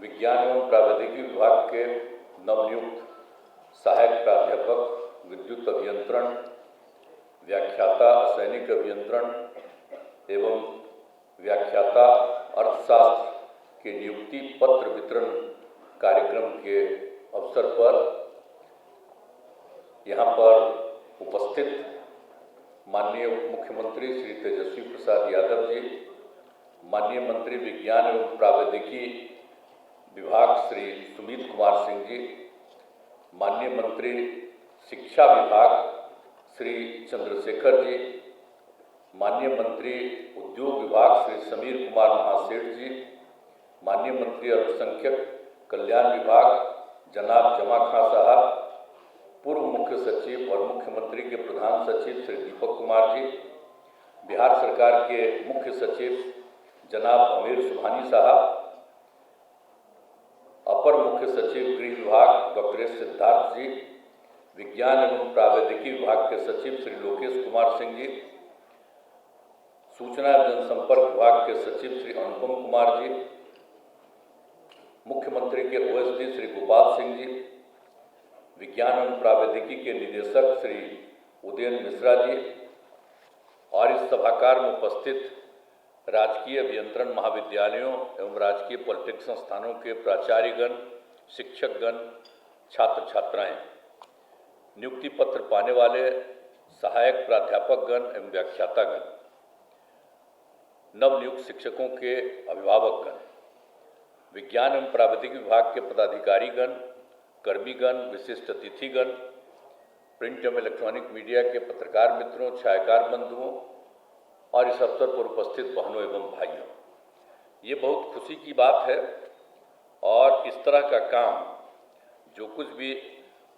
विज्ञान एवं प्रावैधिकी विभाग के नवनियुक्त सहायक प्राध्यापक विद्युत अभियंत्रण, व्याख्याता असैनिक अभियंत्रण एवं व्याख्याता अर्थशास्त्र के नियुक्ति पत्र वितरण कार्यक्रम के अवसर पर यहाँ पर उपस्थित माननीय उप मुख्यमंत्री श्री तेजस्वी प्रसाद यादव जी, माननीय मंत्री विज्ञान एवं प्रावैधिकी विभाग श्री सुमित कुमार सिंह जी, माननीय मंत्री शिक्षा विभाग श्री चंद्रशेखर जी, माननीय मंत्री उद्योग विभाग श्री समीर कुमार महासेठ जी, माननीय मंत्री अल्पसंख्यक कल्याण विभाग जनाब जमा खां साहब, पूर्व मुख्य सचिव और मुख्यमंत्री के प्रधान सचिव श्री दीपक कुमार जी, बिहार सरकार के मुख्य सचिव जनाब अमीर सुभानी साहब, अपर मुख्य सचिव गृह विभाग डॉक्टर एस सिद्धार्थ जी, विज्ञान एवं प्रावैधिकी विभाग के सचिव श्री लोकेश कुमार सिंह जी, सूचना एवं जनसंपर्क विभाग के सचिव श्री अनुपम कुमार जी, मुख्यमंत्री के ओएसडी श्री गोपाल सिंह जी, विज्ञान एवं प्रावैधिकी के निदेशक श्री उदयन मिश्रा जी और इस सभागार में उपस्थित राजकीय अभियंत्रण महाविद्यालयों एवं राजकीय पॉलिटेक्निक संस्थानों के प्राचार्यगण, शिक्षकगण, छात्र छात्राएं, नियुक्ति पत्र पाने वाले सहायक प्राध्यापकगण एवं व्याख्यातागण, नवनियुक्त शिक्षकों के अभिभावकगण, विज्ञान एवं प्रावैधिकी विभाग के पदाधिकारीगण, कर्मीगण, विशिष्ट अतिथिगण, प्रिंट एवं इलेक्ट्रॉनिक मीडिया के पत्रकार मित्रों, छायाकार बंधुओं और इस अवसर पर उपस्थित बहनों एवं भाइयों, ये बहुत खुशी की बात है। और इस तरह का काम जो कुछ भी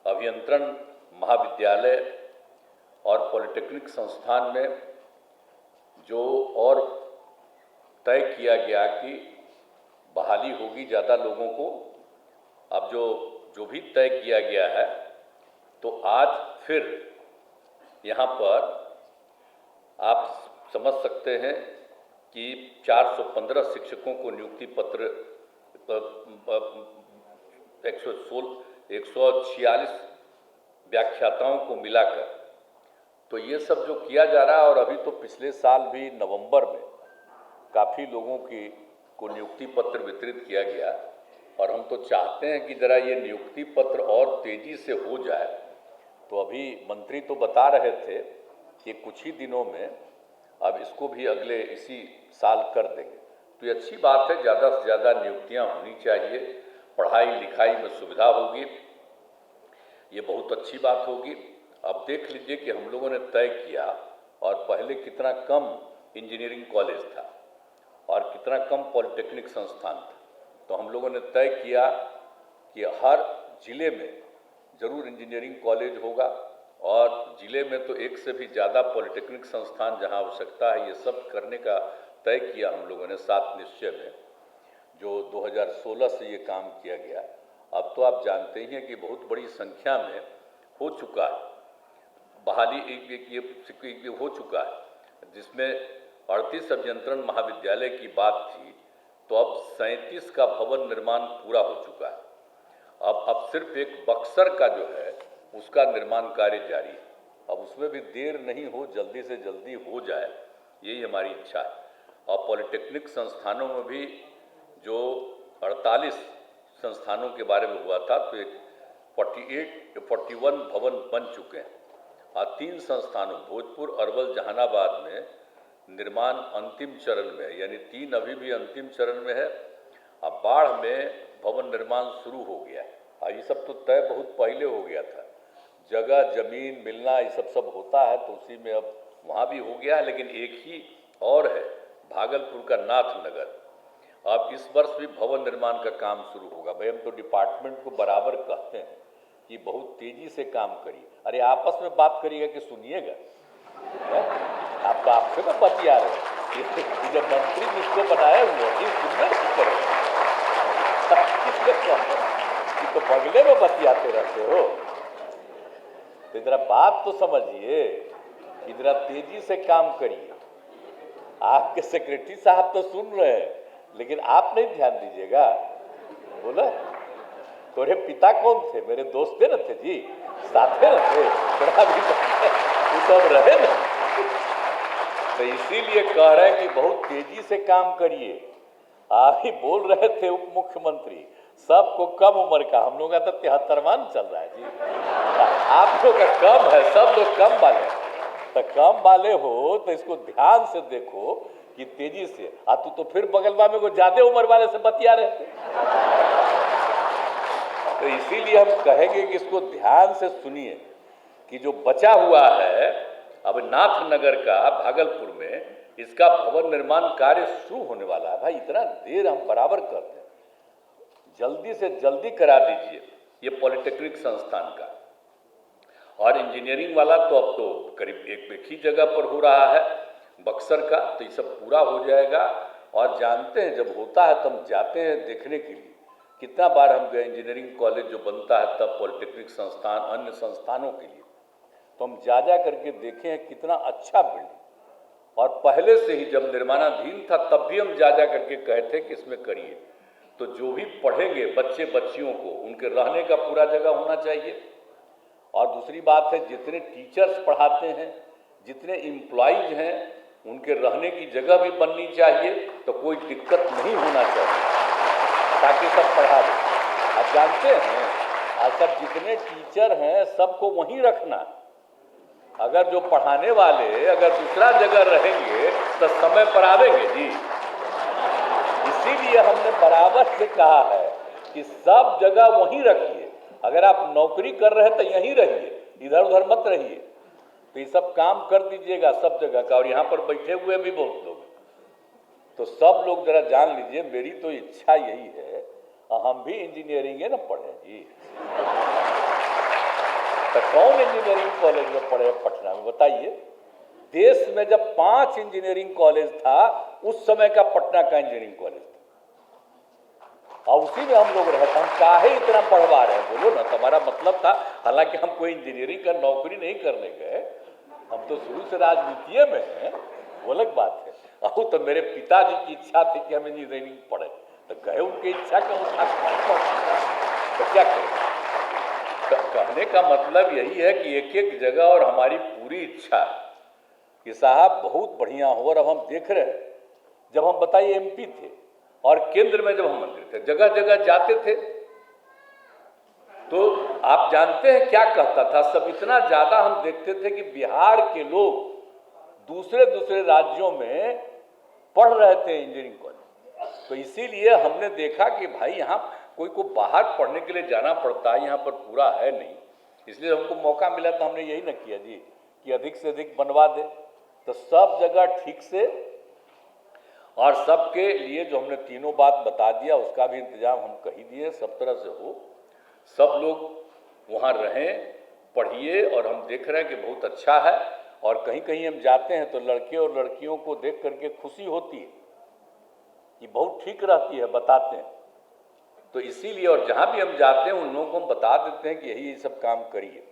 अभियंत्रण महाविद्यालय और पॉलिटेक्निक संस्थान में जो और तय किया गया कि बहाली होगी ज़्यादा लोगों को, अब जो भी तय किया गया है, तो आज फिर यहाँ पर आप समझ सकते हैं कि 415 शिक्षकों को नियुक्ति पत्र 146 व्याख्याताओं को मिलाकर, तो ये सब जो किया जा रहा है। और अभी तो पिछले साल भी नवंबर में काफ़ी लोगों को नियुक्ति पत्र वितरित किया गया और हम तो चाहते हैं कि ज़रा ये नियुक्ति पत्र और तेज़ी से हो जाए। तो अभी मंत्री तो बता रहे थे कि कुछ ही दिनों में अब इसको भी अगले इसी साल कर देंगे। तो ये अच्छी बात है, ज़्यादा से ज़्यादा नियुक्तियां होनी चाहिए, पढ़ाई लिखाई में सुविधा होगी, ये बहुत अच्छी बात होगी। अब देख लीजिए कि हम लोगों ने तय किया और पहले कितना कम इंजीनियरिंग कॉलेज था और कितना कम पॉलिटेक्निक संस्थान था, तो हम लोगों ने तय किया कि हर जिले में ज़रूर इंजीनियरिंग कॉलेज होगा और ज़िले में तो एक से भी ज़्यादा पॉलिटेक्निक संस्थान जहां आवश्यकता है, ये सब करने का तय किया हम लोगों ने 7 निश्चय में, जो 2016 से ये काम किया गया। अब तो आप जानते ही हैं कि बहुत बड़ी संख्या में हो चुका है, बहाली ये हो चुका है, जिसमें 38 अभियंत्रण महाविद्यालय की बात थी, तो अब 37 का भवन निर्माण पूरा हो चुका है। अब सिर्फ एक बक्सर का जो है उसका निर्माण कार्य जारी है। अब उसमें भी देर नहीं हो, जल्दी से जल्दी हो जाए, यही हमारी इच्छा है। और पॉलिटेक्निक संस्थानों में भी जो 48 संस्थानों के बारे में हुआ था, तो एक 41 भवन बन चुके हैं और 3 संस्थानों भोजपुर, अरवल, जहानाबाद में निर्माण अंतिम चरण में है, यानी 3 अभी भी अंतिम चरण में है। अब बाढ़ में भवन निर्माण शुरू हो गया है और ये सब तो तय बहुत पहले हो गया था, जगह जमीन मिलना ये सब होता है, तो उसी में अब वहाँ भी हो गया है। लेकिन एक ही और है, भागलपुर का नाथनगर, अब इस वर्ष भी भवन निर्माण का काम शुरू होगा। भाई हम तो डिपार्टमेंट को बराबर कहते हैं कि बहुत तेज़ी से काम करिए। अरे आपस में बात करिएगा कि सुनिएगा, आप तो आपसे में बतिया रहे हैं, जब मंत्री जिसको बनाए हुए हैं सुनना ठीक करेगा, तो बगले में बतियाते रहते हो। तो इधर बात तो समझिए, इधर तेजी से काम करिए। आपके सेक्रेटरी साहब तो सुन रहे हैं, लेकिन आप नहीं ध्यान दीजिएगा। बोला तोरे पिता कौन थे? मेरे दोस्ते न थे जी, साथे न थे, थोड़ा भी वो सब रहे न। तो इसीलिए कह रहे हैं कि बहुत तेजी से काम करिए। आप ही बोल रहे थे उप मुख्यमंत्री, सबको कम उम्र का, हम लोग का तो 73वां चल रहा है जी, आप लोग का कम है, सब लोग कम वाले हैं। तो कम वाले हो तो इसको ध्यान से देखो कि तेजी से। तू तो फिर बगलवा में को ज्यादा उम्र वाले से बतिया रहे थे। तो इसीलिए हम कहेंगे कि इसको ध्यान से सुनिए कि जो बचा हुआ है अब नाथनगर का भागलपुर में, इसका भवन निर्माण कार्य शुरू होने वाला है। भाई इतना देर हम बराबर करते हैं, जल्दी से जल्दी करा दीजिए ये पॉलिटेक्निक संस्थान का। और इंजीनियरिंग वाला तो अब तो करीब एक ही जगह पर हो रहा है, बक्सर का, तो ये सब पूरा हो जाएगा। और जानते हैं जब होता है तो हम जाते हैं देखने के लिए, कितना बार हम गए। इंजीनियरिंग कॉलेज जो बनता है तब पॉलिटेक्निक संस्थान, अन्य संस्थानों के लिए, तो हम जा करके देखे हैं कितना अच्छा बिल्डिंग। और पहले से ही जब निर्माणाधीन था तब भी हम जा करके कहे थे कि इसमें करिए। तो जो भी पढ़ेंगे बच्चे बच्चियों को, उनके रहने का पूरा जगह होना चाहिए। और दूसरी बात है जितने टीचर्स पढ़ाते हैं, जितने एम्प्लॉइज हैं, उनके रहने की जगह भी बननी चाहिए, तो कोई दिक्कत नहीं होना चाहिए, ताकि सब पढ़ा दें। आप जानते हैं आज सब जितने टीचर हैं सबको वहीं रखना। अगर जो पढ़ाने वाले अगर दूसरा जगह रहेंगे तो समय पर आवेंगे जी। इसीलिए हमने बराबर से कहा है कि सब जगह वहीं रखिए। अगर आप नौकरी कर रहे हैं तो यहीं रहिए, इधर उधर मत रहिए। तो ये सब काम कर दीजिएगा सब जगह का। और यहाँ पर बैठे हुए भी बहुत लोग, तो सब लोग जरा जान लीजिए, मेरी तो इच्छा यही है, हम भी इंजीनियरिंग है ना पढ़े जी। तो कौन इंजीनियरिंग कॉलेज में पढ़े पटना में, बताइए? देश में जब 5 इंजीनियरिंग कॉलेज था, उस समय का पटना का इंजीनियरिंग कॉलेज था, और उसी में हम लोग रहते। हम काहे इतना पढ़वा रहे हैं बोलो ना? तुम्हारा मतलब था, हालांकि हम कोई इंजीनियरिंग का नौकरी नहीं करने गए, हम तो शुरू से राजनीति में हैं, वो अलग बात है। अब तो मेरे पिताजी की इच्छा थी कि हम इंजीनियरिंग पढ़े, तो गए उनकी इच्छा का तो क्या करें? तो कहने का मतलब यही है कि एक एक जगह, और हमारी पूरी इच्छा है कि साहब बहुत बढ़िया हो। और अब हम देख रहे हैं, जब हम बताइए एमपी थे और केंद्र में जब हम मंत्री थे, जगह जगह जाते थे, तो आप जानते हैं क्या कहता था सब? इतना ज्यादा हम देखते थे कि बिहार के लोग दूसरे दूसरे राज्यों में पढ़ रहे थे इंजीनियरिंग कॉलेज। तो इसीलिए हमने देखा कि भाई यहाँ कोई को बाहर पढ़ने के लिए जाना पड़ता है, यहाँ पर पूरा है नहीं। इसलिए हमको मौका मिला तो हमने यही न किया जी कि अधिक से अधिक बनवा दे। तो सब जगह ठीक से, और सबके लिए जो हमने तीनों बात बता दिया उसका भी इंतजाम हम कही दिए, सब तरह से हो, सब लोग वहाँ रहें, पढ़िए। और हम देख रहे हैं कि बहुत अच्छा है। और कहीं कहीं हम जाते हैं तो लड़के और लड़कियों को देख करके खुशी होती है कि बहुत ठीक रहती है, बताते हैं। तो इसीलिए, और जहाँ भी हम जाते हैं उन लोगों को हम बता देते हैं कि यही सब काम करिए।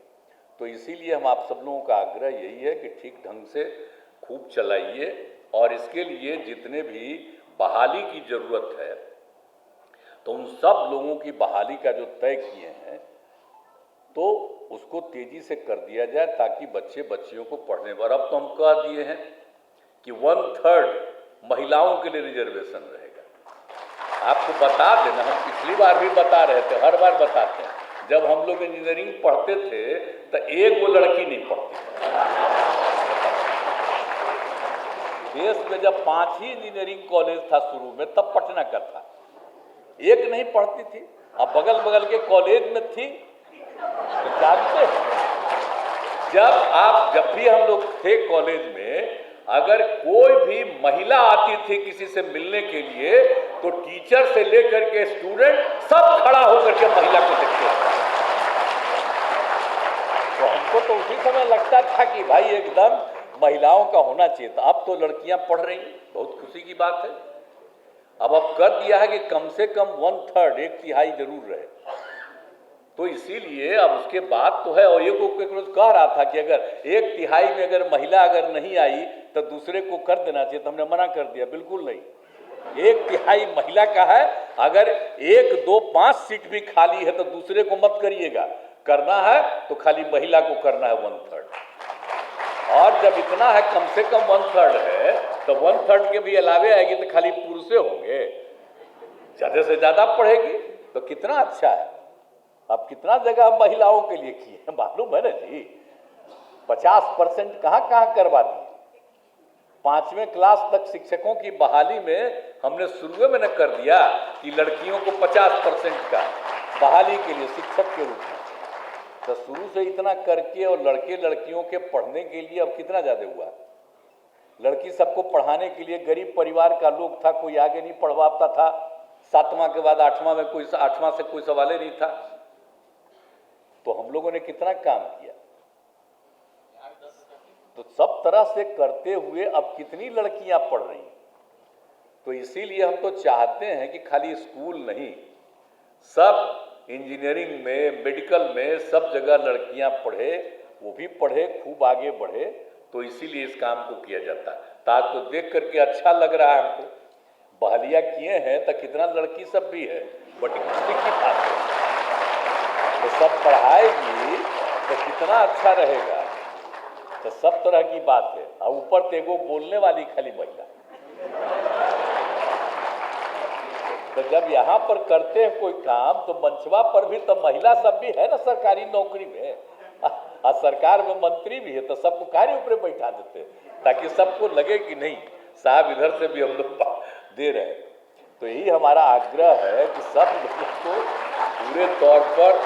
तो इसीलिए हम आप सब लोगों का आग्रह यही है कि ठीक ढंग से खूब चलाइए। और इसके लिए जितने भी बहाली की ज़रूरत है, तो उन सब लोगों की बहाली का जो तय किए हैं, तो उसको तेज़ी से कर दिया जाए, ताकि बच्चे बच्चियों को पढ़ने पर। अब तो हम कह दिए हैं कि 1/3 महिलाओं के लिए रिजर्वेशन रहेगा। आपको बता देना, हम पिछली बार भी बता रहे थे, हर बार बताते हैं, जब हम लोग इंजीनियरिंग पढ़ते थे तो एक वो लड़की नहीं पढ़ती। देश में जब 5 ही इंजीनियरिंग कॉलेज था शुरू में, तब पटना का था, एक नहीं पढ़ती थी। अब बगल बगल के कॉलेज में थी। तो जानते हैं, जब भी हम लोग थे कॉलेज में, अगर कोई भी महिला आती थी किसी से मिलने के लिए, तो टीचर से लेकर के स्टूडेंट सब खड़ा होकर के महिला को देखते थे। तो हमको तो उसी समय लगता था कि भाई एकदम महिलाओं का होना चाहिए था। अब तो लड़कियां पढ़ रही, बहुत खुशी की बात है। अब कर दिया है कि कम से कम 1/3, 1/3 जरूर रहे। तो इसीलिए अब उसके बाद तो है। और एक रोज कह रहा था कि अगर 1/3 में अगर महिला अगर नहीं आई तो दूसरे को कर देना चाहिए, तो हमने मना कर दिया, बिल्कुल नहीं। 1/3 महिला का है अगर 1, 2, 5 सीट भी खाली है तो दूसरे को मत करिएगा, करना है तो खाली महिला को करना है 1/3। और जब इतना है, कम से कम 1/3 है, तो 1/3 के भी अलावे आएगी तो खाली पुरुषे होंगे, ज्यादा से ज्यादा पढ़ेगी तो कितना अच्छा है। अब कितना जगह महिलाओं के लिए किए हैं मालूम है ना जी, 50% कहाँ करवा दिए। 5वें क्लास तक शिक्षकों की बहाली में हमने शुरू में न कर दिया कि लड़कियों को 50% का बहाली के लिए शिक्षक के रूप में, तो शुरू से इतना करके और लड़के लड़कियों के पढ़ने के लिए अब कितना ज़्यादा हुआ। लड़की सबको पढ़ाने के लिए गरीब परिवार का लोग था, कोई आगे नहीं पढ़वाता था, 7वां के बाद 8वां में कोई 8वां से कोई सवाल ही नहीं था। तो हम लोगों ने कितना काम किया, तो सब तरह से करते हुए अब कितनी लड़कियां पढ़ रही। तो इसीलिए हम तो चाहते हैं कि खाली स्कूल नहीं, सब इंजीनियरिंग में, मेडिकल में, सब जगह लड़कियां पढ़े, वो भी पढ़े, खूब आगे बढ़े। तो इसीलिए इस काम को किया जाता है। तो आज तो देख करके अच्छा लग रहा है हमको, बहालियाँ किए हैं तो कितना लड़की सब भी है, बड़ी खुशी की बात है। तो सब पढ़ाएगी तो कितना अच्छा रहेगा। तो सब तरह की बात है। और ऊपर तेगो बोलने वाली खाली महिला। तो जब यहाँ पर करते हैं कोई काम तो मंचवा पर भी तो महिला सब भी है ना, सरकारी नौकरी में और सरकार में मंत्री भी है, तो सबको कार्य ऊपर बैठा देते हैं ताकि सबको लगे कि नहीं साहब इधर से भी हम लोग दे रहे हैं। तो यही हमारा आग्रह है कि सब लोगों को पूरे तौर पर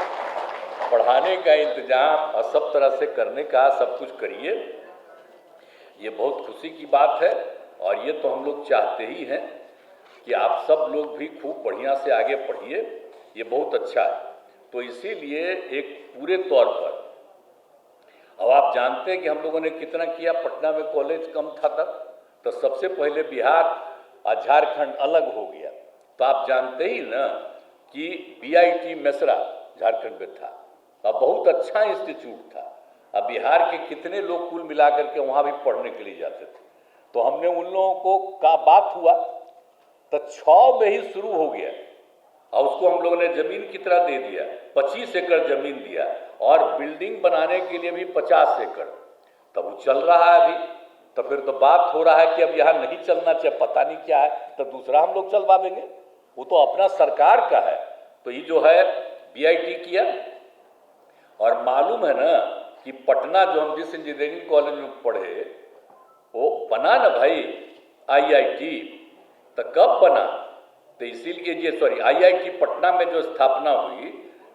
पढ़ाने का इंतजाम और सब तरह से करने का सब कुछ करिए। ये बहुत खुशी की बात है और ये तो हम लोग चाहते ही हैं कि आप सब लोग भी खूब बढ़िया से आगे पढ़िए, ये बहुत अच्छा है। तो इसीलिए एक पूरे तौर पर, अब आप जानते हैं कि हम लोगों ने कितना किया, पटना में कॉलेज कम था तब, तो सबसे पहले बिहार और झारखंड अलग हो गया। तो आप जानते ही ना कि BIT मेसरा झारखंड में था और बहुत अच्छा इंस्टीट्यूट था। अब बिहार के कितने लोग कुल मिलाकर के वहाँ भी पढ़ने के लिए जाते थे। तो हमने उन लोगों को का बात हुआ तो 6 में ही शुरू हो गया और उसको हम लोगों ने ज़मीन की तरह दे दिया, 25 एकड़ ज़मीन दिया और बिल्डिंग बनाने के लिए भी 50 एकड़। तब वो चल रहा है अभी। तो फिर तो बात हो रहा है कि अब यहाँ नहीं चलना चाहिए, पता नहीं क्या है, तो दूसरा हम लोग चलवा देंगे, वो तो अपना सरकार का है। तो ये जो है BIT किया। और मालूम है ना कि पटना जो हम जिस इंजीनियरिंग कॉलेज में पढ़े वो बना ना भाई IIT, तो कब बना? तो इसीलिए ये IIT पटना में जो स्थापना हुई,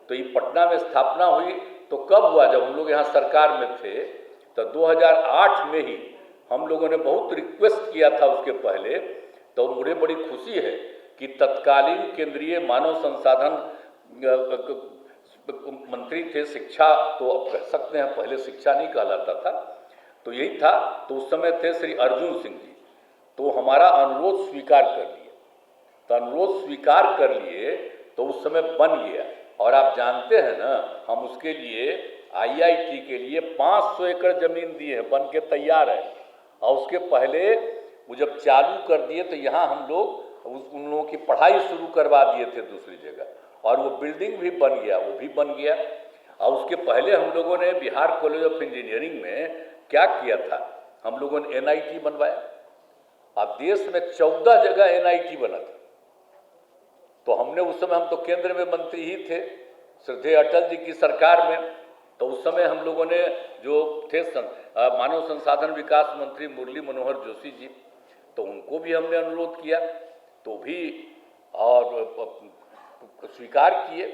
तो ये पटना में स्थापना हुई तो कब हुआ? जब हम लोग यहाँ सरकार में थे। तो 2008 में ही हम लोगों ने बहुत रिक्वेस्ट किया था उसके पहले। तो मुझे बड़ी खुशी है कि तत्कालीन केंद्रीय मानव संसाधन मंत्री थे, शिक्षा तो अब कह सकते हैं, पहले शिक्षा नहीं कहलाता था, तो यही था। तो उस समय थे श्री अर्जुन सिंह जी। तो हमारा अनुरोध स्वीकार कर लिए। तो अनुरोध स्वीकार कर लिए तो उस समय बन गया। और आप जानते हैं ना, हम उसके लिए IIT के लिए 500 एकड़ ज़मीन दिए हैं, बन के तैयार है। और उसके पहले वो जब चालू कर दिए तो यहाँ हम लोग उन लोगों की पढ़ाई शुरू करवा दिए थे दूसरी जगह, और वो बिल्डिंग भी बन गया, वो भी बन गया। और उसके पहले हम लोगों ने बिहार कॉलेज ऑफ इंजीनियरिंग में क्या किया था, हम लोगों ने NIT बनवाया। अब देश में 14 जगह NIT बना था। तो हमने उस समय, हम तो केंद्र में मंत्री ही थे श्रद्धेय अटल जी की सरकार में। तो उस समय हम लोगों ने जो थे मानव संसाधन विकास मंत्री मुरली मनोहर जोशी जी, तो उनको भी हमने अनुरोध किया, तो भी और स्वीकार किए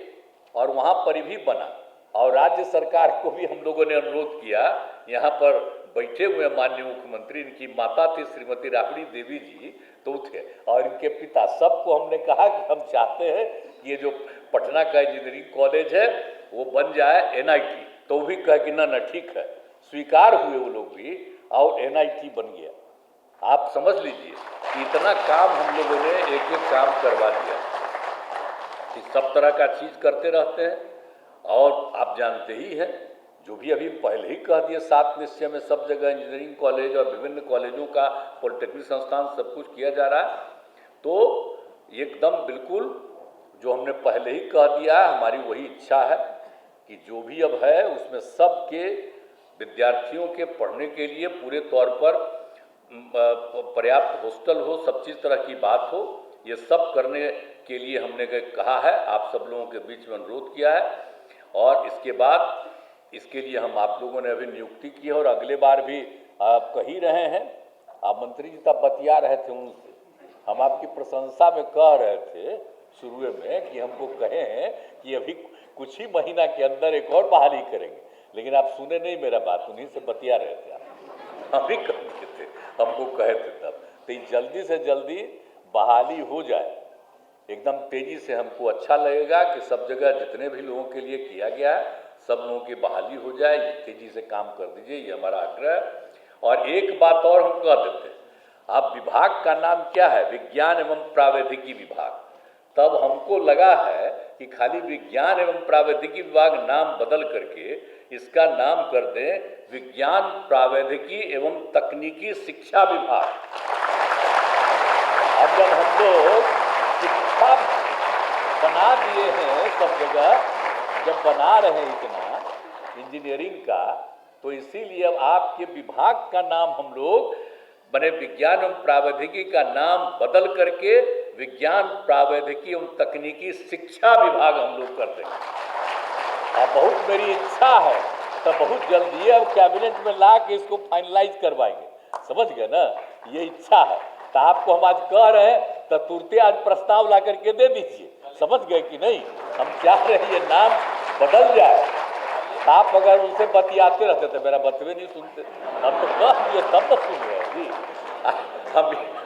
और वहाँ पर भी बना। और राज्य सरकार को भी हम लोगों ने अनुरोध किया, यहाँ पर बैठे हुए माननीय मुख्यमंत्री, इनकी माता थी श्रीमती राबड़ी देवी जी तो थे, और इनके पिता, सबको हमने कहा कि हम चाहते हैं कि ये जो पटना का इंजीनियरिंग कॉलेज है वो बन जाए NIT। तो वो भी कहे कि ना ठीक है, स्वीकार हुए वो लोग भी और NIT बन गया। आप समझ लीजिए कि इतना काम हम लोगों ने एक एक काम करवा दिया कि सब तरह का चीज़ करते रहते हैं। और आप जानते ही हैं, जो भी अभी पहले ही कह दिए, 7 निश्चय में सब जगह इंजीनियरिंग कॉलेज और विभिन्न कॉलेजों का, पॉलिटेक्निक संस्थान सब कुछ किया जा रहा है। तो एकदम बिल्कुल जो हमने पहले ही कह दिया, हमारी वही इच्छा है कि जो भी अब है उसमें सबके विद्यार्थियों के पढ़ने के लिए पूरे तौर पर पर्याप्त हॉस्टल हो, सब चीज़ तरह की बात हो। ये सब करने के लिए हमने कहा है, आप सब लोगों के बीच में अनुरोध किया है। और इसके बाद इसके लिए हम आप लोगों ने अभी नियुक्ति की है और अगले बार भी आप कह ही रहे हैं। आप मंत्री जी तब बतिया रहे थे उनसे, हम आपकी प्रशंसा में कह रहे थे शुरू में कि हमको कहे हैं कि अभी कुछ ही महीना के अंदर एक और बहाली करेंगे, लेकिन आप सुने नहीं मेरा बात, उन्हीं से बतिया रहे थे आप, हम ही कहते थे, हमको कहे थे तब। तो जल्दी से जल्दी बहाली हो जाए, एकदम तेजी से, हमको अच्छा लगेगा कि सब जगह जितने भी लोगों के लिए किया गया है सब लोगों की बहाली हो जाए। ये तेजी से काम कर दीजिए, ये हमारा आग्रह है। और एक बात और हम कह देते हैं, आप विभाग का नाम क्या है? विज्ञान एवं प्रावैधिकी विभाग। तब हमको लगा है कि खाली विज्ञान एवं प्रावैधिकी विभाग नाम बदल करके इसका नाम कर दें विज्ञान प्रावैधिकी एवं तकनीकी शिक्षा विभाग। अब जब हम लोग शिक्षा बना दिए हैं सब जगह, जब बना रहे हैं इतना इंजीनियरिंग का, तो इसीलिए अब आपके विभाग का नाम हम लोग बने विज्ञान एवं प्रावैधिकी का नाम बदल करके विज्ञान प्रावैधिकी एवं तकनीकी शिक्षा विभाग हम लोग कर देंगे। अब बहुत मेरी इच्छा है, तो बहुत जल्दी अब कैबिनेट में ला के इसको फाइनलाइज करवाएंगे, समझ गए ना, ये इच्छा है। तो आपको हम आज कह रहे हैं तो तुरंत आज प्रस्ताव ला करके दे दीजिए, समझ गए कि नहीं। हम चाह रहे हैं ये नाम बदल जाए। आप अगर उनसे बतियाते रहते थे, मेरा बतवे नहीं सुनते, हम तो कह दिए तब तो सुन रहे हैं जी।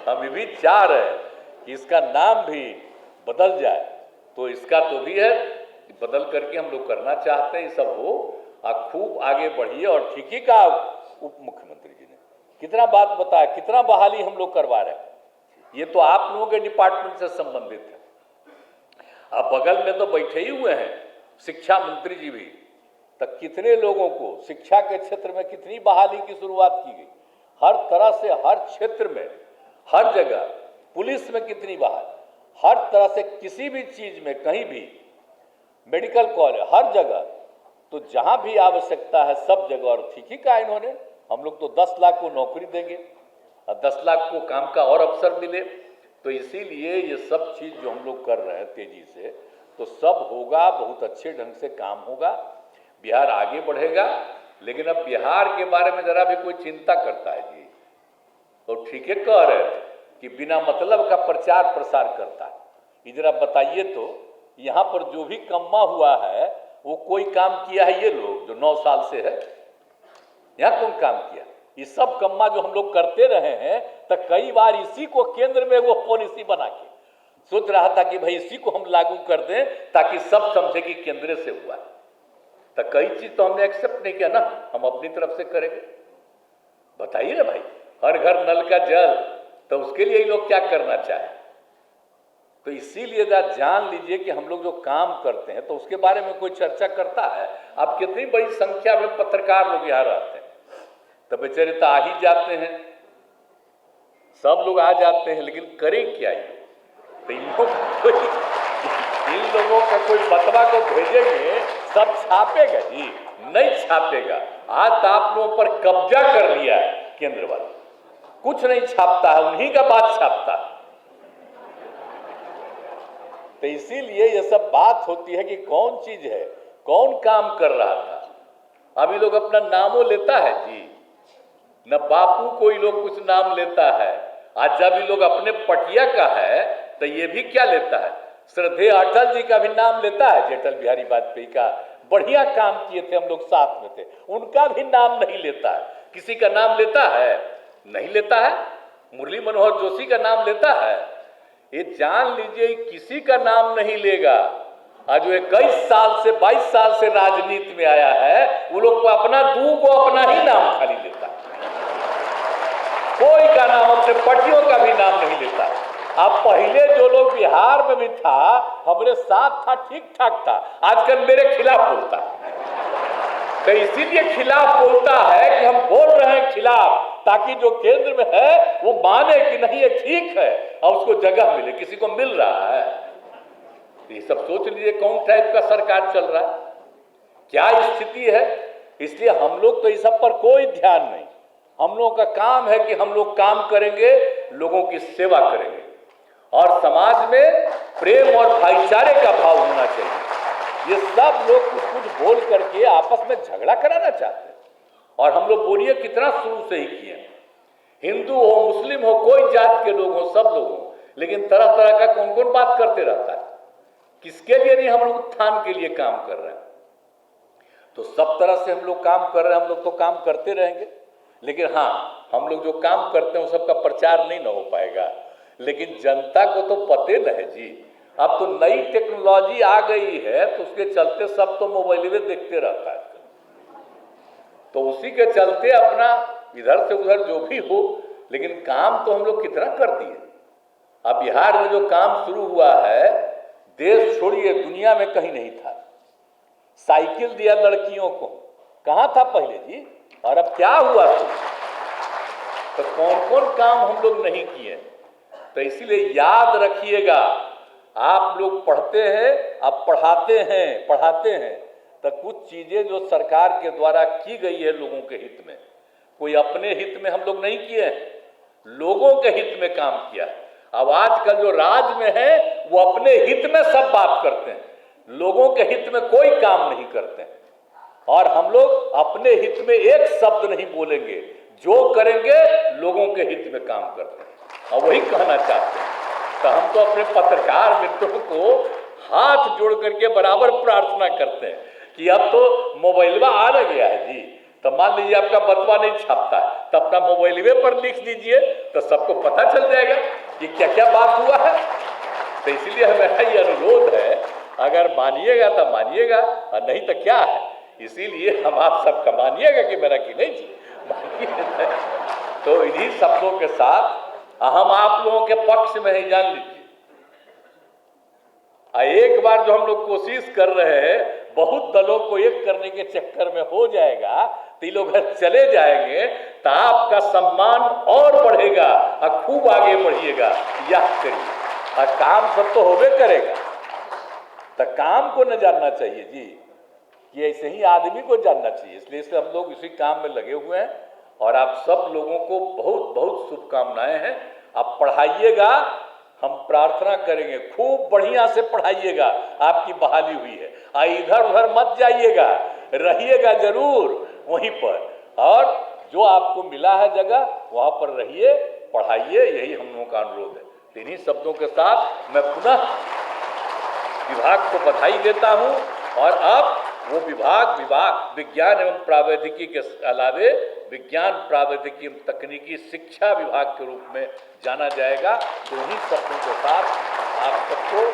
हम भी चाह रहे हैं कि इसका नाम भी बदल जाए, तो इसका तो भी है बदल करके हम लोग करना चाहते हैं। ये सब हो और खूब आगे बढ़िए। और ठीक ही कहा उप मुख्यमंत्री जी ने, कितना बात बताया, कितना बहाली हम लोग करवा रहे हैं। ये तो आप लोगों के डिपार्टमेंट से संबंधित है। अब बगल में तो बैठे ही हुए हैं शिक्षा मंत्री जी भी, तक कितने लोगों को शिक्षा के क्षेत्र में कितनी बहाली की शुरुआत की गई, हर तरह से, हर क्षेत्र में, हर जगह, पुलिस में कितनी बहाली, हर तरह से, किसी भी चीज में, कहीं भी, मेडिकल कॉलेज, हर जगह, तो जहां भी आवश्यकता है सब जगह। और ठीक ही कहा इन्होंने, हम लोग तो 10 लाख को नौकरी देंगे और 10 लाख को काम का और अवसर मिले। तो इसीलिए ये सब चीज जो हम लोग कर रहे हैं तेजी से, तो सब होगा, बहुत अच्छे ढंग से काम होगा, बिहार आगे बढ़ेगा। लेकिन अब बिहार के बारे में जरा भी कोई चिंता करता है जी, तो ठीक है कह रहे कि बिना मतलब का प्रचार प्रसार करता है। ये जरा बताइए तो, यहाँ पर जो भी कम्मा हुआ है वो कोई काम किया है? ये लोग जो 9 साल से है यहाँ कौन काम किया? ये सब कम्मा जो हम लोग करते रहे हैं, तो कई बार इसी को केंद्र में वो पॉलिसी बना के सोच रहा था कि भाई इसी को हम लागू कर दें ताकि सब समझे कि केंद्र से हुआ है। तो कई चीज तो हमने एक्सेप्ट नहीं किया ना, हम अपनी तरफ से करेंगे। बताइए ना भाई, हर घर नल का जल, तो उसके लिए ये लोग क्या करना चाहे। तो इसीलिए जान लीजिए कि हम लोग जो काम करते हैं तो उसके बारे में कोई चर्चा करता है? आप कितनी बड़ी संख्या में पत्रकार लोग यहाँ रहते हैं, तो बेचारे तो आ ही जाते हैं, सब लोग आ जाते हैं, लेकिन करें क्या ये? तो इन लोगों का कोई बतवा को भेजेंगे, सब छापेगा जी? नहीं छापेगा। आज तो आप लोगों पर कब्जा कर लिया है केंद्र वाले, कुछ नहीं छापता है, उन्हीं का बात छापता है। तो इसीलिए ये सब बात होती है कि कौन चीज है, कौन काम कर रहा था। अभी लोग अपना नामों लेता है जी, न बापू कोई लोग कुछ नाम लेता है। आज जब ये लोग अपने पटिया का है तो ये भी क्या लेता है, श्रद्धेय अटल जी का भी नाम लेता है, जी अटल बिहारी वाजपेयी का बढ़िया काम किए थे, हम लोग साथ में थे, उनका भी नाम नहीं लेता है। किसी का नाम लेता है? नहीं लेता है। मुरली मनोहर जोशी का नाम लेता है? ये जान लीजिए किसी का नाम नहीं लेगा। आज जो 21 साल से 22 साल से राजनीति में आया है, वो लोग को अपना अपना ही नाम खाली लेता है, कोई का नाम, अपने पटियों का भी नाम नहीं लेता। अब पहले जो लोग बिहार में भी था, हमारे साथ था, ठीक ठाक था, आजकल मेरे खिलाफ बोलता है। तो इसीलिए खिलाफ बोलता है कि हम बोल रहे हैं खिलाफ, ताकि जो केंद्र में है वो माने कि नहीं ये ठीक है और उसको जगह मिले। किसी को मिल रहा है? ये सब सोच लीजिए कौन टाइप का सरकार चल रहा है, क्या स्थिति है। इसलिए हम लोग तो इस सब पर कोई ध्यान नहीं। हम लोगों का काम है कि हम लोग काम करेंगे, लोगों की सेवा करेंगे और समाज में प्रेम और भाईचारे का भाव होना चाहिए। ये सब लोग कुछ कुछ बोल करके आपस में झगड़ा कराना चाहते हैं और हम लोग बोलिए कितना शुरू से ही किए, हिंदू हो मुस्लिम हो कोई जात के लोग हो सब लोग हो, लेकिन तरह तरह का कौन कौन बात करते रहता है। किसके लिए नहीं हम लोग उत्थान के लिए काम कर रहे हैं। तो सब तरह से हम लोग काम कर रहे हैं, हम लोग तो काम करते रहेंगे, लेकिन हाँ हम लोग जो काम करते हैं उस सबका प्रचार नहीं ना हो पाएगा। लेकिन जनता को तो पते न है जी, अब तो नई टेक्नोलॉजी आ गई है तो उसके चलते सब तो मोबाइल में देखते रहता है, तो उसी के चलते अपना इधर से उधर जो भी हो, लेकिन काम तो हम लोग कितना कर दिए। अब बिहार में जो काम शुरू हुआ है, देश छोड़िए दुनिया में कहीं नहीं था। साइकिल दिया लड़कियों को, कहाँ था पहले जी, और अब क्या हुआ तो कौन कौन काम हम लोग नहीं किए। तो इसीलिए याद रखिएगा, आप लोग पढ़ते हैं, आप पढ़ाते हैं तो कुछ चीजें जो सरकार के द्वारा की गई है लोगों के हित में, कोई अपने हित में हम लोग नहीं किए हैं, लोगों के हित में काम किया। अब आजकल जो राज में है वो अपने हित में सब बात करते हैं, लोगों के हित में कोई काम नहीं करते हैं। और हम लोग अपने हित में एक शब्द नहीं बोलेंगे, जो करेंगे लोगों के हित में काम करते हैं और वही कहना चाहते हैं। तो हम तो अपने पत्रकार मित्रों को हाथ जोड़ करके बराबर प्रार्थना करते हैं कि अब तो मोबाइलवा आ गया है जी, तो मान लीजिए आपका बतवा नहीं छापता है तो अपना मोबाइलवे पर लिख दीजिए, तो सबको पता चल जाएगा कि क्या क्या बात हुआ है। तो इसलिए मेरा ये अनुरोध है, अगर मानिएगा तो मानिएगा और नहीं तो क्या है। इसीलिए हम आप सबका मानिएगा कि मेरा कि नहीं जी मानिए। तो इन्हीं शब्दों के साथ हम आप लोगों के पक्ष में ही जान लीजिए, एक बार जो हम लोग कोशिश कर रहे हैं, बहुत दलों को एक करने के चक्कर में हो जाएगा, तो ये लोग चले जाएंगे तो आपका सम्मान और बढ़ेगा और खूब आगे बढ़िएगा। याद करिए, और काम सब तो होबे करेगा, तो काम को न जानना चाहिए जी, कि ऐसे ही आदमी को जानना चाहिए। इसलिए से हम लोग इसी काम में लगे हुए हैं और आप सब लोगों को बहुत बहुत शुभकामनाएं हैं। आप पढ़ाइएगा, हम प्रार्थना करेंगे खूब बढ़िया से पढ़ाइएगा, आपकी बहाली हुई है। इधर उधर मत जाइएगा, रहिएगा जरूर वहीं पर, और जो आपको मिला है जगह वहाँ पर रहिए, पढ़ाइए, यही हम लोगों का अनुरोध है। इन्हीं शब्दों के साथ मैं पुनः विभाग को बधाई देता हूँ और अब वो विभाग विज्ञान एवं प्रावैधिकी के अलावे विज्ञान प्रावैधिकी एवं तकनीकी शिक्षा विभाग के रूप में जाना जाएगा। तो इन्हीं शब्दों के साथ आप सबको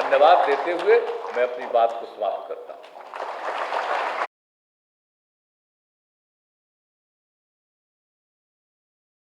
धन्यवाद देते हुए मैं अपनी बात को समाप्त करता हूँ।